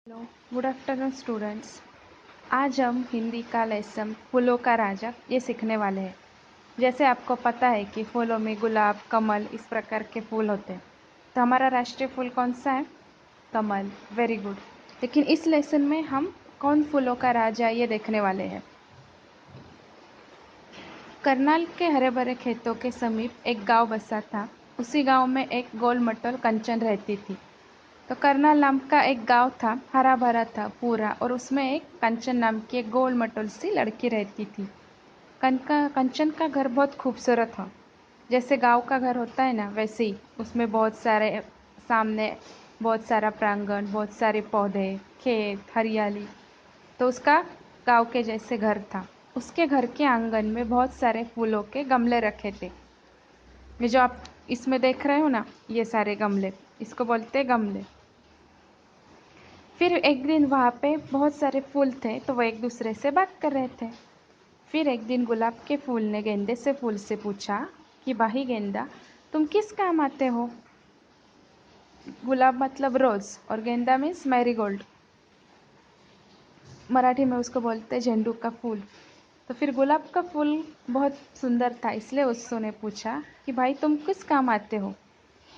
Hello, good afternoon students. आज हम हिंदी का लेसन फूलों का राजा ये सीखने वाले हैं। जैसे आपको पता है कि फूलों में गुलाब, कमल इस प्रकार के फूल होते हैं। तो हमारा राष्ट्रीय फूल कौन सा है? कमल। Very good. लेकिन इस लेसन में हम कौन फूलों का राजा ये देखने वाले हैं। करनाल के हरे भरे खेतों के समीप एक गांव बसा था। उसी गांव में एक गोल मटोल कंचन रहती थी। तो करनाल नाम का एक गांव था, हरा भरा था पूरा, और उसमें एक कंचन नाम की एक गोल मटोल सी लड़की रहती थी। कंचन का घर बहुत खूबसूरत था। जैसे गांव का घर होता है ना, वैसे ही उसमें बहुत सारे सामने बहुत सारा प्रांगण, बहुत सारे पौधे, खेत, हरियाली। तो उसका गांव के जैसे घर था। उसके घर के आंगन में बहुत सारे फूलों के गमले रखे थे। ये जो आप इसमें देख रहे हो ना, ये सारे गमले, इसको बोलते हैं गमले। फिर एक दिन वहाँ पे बहुत सारे फूल थे, तो वो एक दूसरे से बात कर रहे थे। फिर एक दिन गुलाब के फूल ने गेंदे से फूल से पूछा कि भाई गेंदा, तुम किस काम आते हो? गुलाब मतलब रोज़ और गेंदा मीन्स मैरीगोल्ड। मराठी में उसको बोलते हैं झंडू का फूल। तो फिर गुलाब का फूल बहुत सुंदर था, इसलिए उसने पूछा कि भाई तुम किस काम आते हो?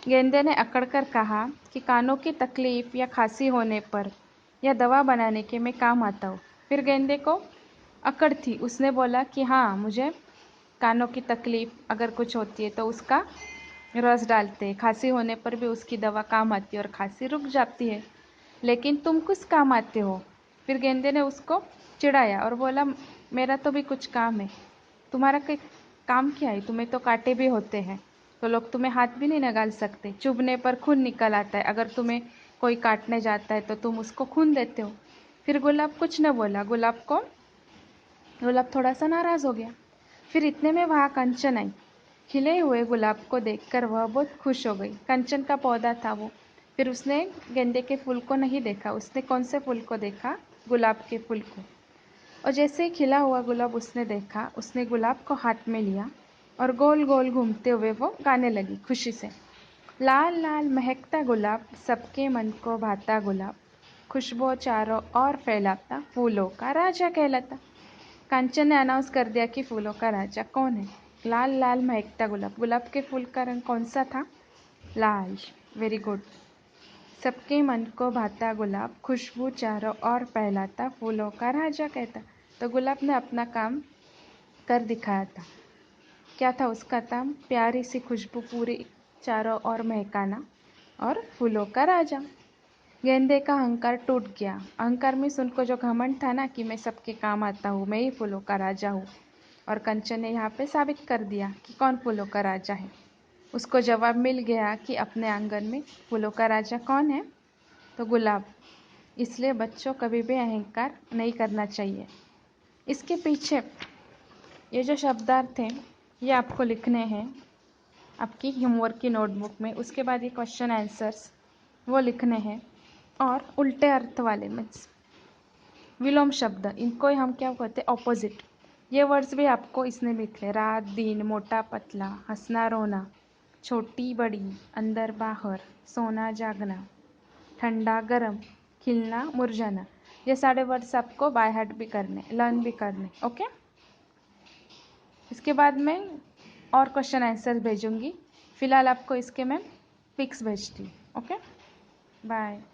गेंदे ने अकड़कर कहा कि कानों की तकलीफ या खांसी होने पर या दवा बनाने के मैं काम आता हूँ। फिर गेंदे को अकड़ थी, उसने बोला कि हाँ, मुझे कानों की तकलीफ अगर कुछ होती है तो उसका रस डालते हैं, खांसी होने पर भी उसकी दवा काम आती है और खांसी रुक जाती है। लेकिन तुम किस काम आते हो? फिर गेंदे ने उसको चिढ़ाया और बोला, मेरा तो भी कुछ काम है। तुम्हारा काम क्या है? तुम्हें तो कांटे भी होते हैं, तो लोग तुम्हें हाथ भी नहीं निकाल सकते। चुभने पर खून निकल आता है, अगर तुम्हें कोई काटने जाता है तो तुम उसको खून देते हो। फिर गुलाब कुछ न बोला। गुलाब थोड़ा सा नाराज़ हो गया। फिर इतने में वहाँ कंचन आई। खिले हुए गुलाब को देखकर वह बहुत खुश हो गई। कंचन का पौधा था वो। फिर उसने गेंदे के फूल को नहीं देखा, उसने कौन से फूल को देखा? गुलाब के फूल को। और जैसे ही खिला हुआ गुलाब उसने देखा, उसने गुलाब को हाथ में लिया और गोल गोल घूमते हुए वो गाने लगी खुशी से। लाल लाल महकता गुलाब, सबके मन को भाता गुलाब, खुशबू चारों ओर फैलाता, फूलों का राजा कहलाता। कांचन ने अनाउंस कर दिया कि फूलों का राजा कौन है। लाल लाल महकता गुलाब, गुलाब के फूल का रंग कौन सा था? लाल। Very good. सबके मन को भाता गुलाब, खुशबू चारों ओर फैलाता, फूलों का राजा कहता। तो गुलाब ने अपना काम कर दिखाया था। क्या था उसका काम? प्यारी सी खुशबू पूरी चारों ओर महकाना और फूलों का राजा। गेंदे का अहंकार टूट गया। अहंकार में उनको जो घमंड था ना कि मैं सबके काम आता हूँ, मैं ही फूलों का राजा हूँ। और कंचन ने यहाँ पे साबित कर दिया कि कौन फूलों का राजा है। उसको जवाब मिल गया कि अपने आंगन में फूलों का राजा कौन है? तो गुलाब। इसलिए बच्चों कभी भी अहंकार नहीं करना चाहिए। इसके पीछे ये जो शब्दार्थ हैं ये आपको लिखने हैं आपकी होमवर्क की नोटबुक में। उसके बाद ये क्वेश्चन आंसर्स वो लिखने हैं। और उल्टे अर्थ वाले मीन्स विलोम शब्द, इनको हम क्या कहते हैं? ऑपोजिट। ये वर्ड्स भी आपको इसने लिखने। रात दिन, मोटा पतला, हंसना रोना, छोटी बड़ी, अंदर बाहर, सोना जागना, ठंडा गरम, खिलना मुरझाना। ये सारे वर्ड्स आपको बाय हार्ट भी करने, लर्न भी करने। ओके। इसके बाद मैं और क्वेश्चन आंसर भेजूंगी। फिलहाल आपको इसके मैं पिक्स भेजती हूँ। Okay, bye.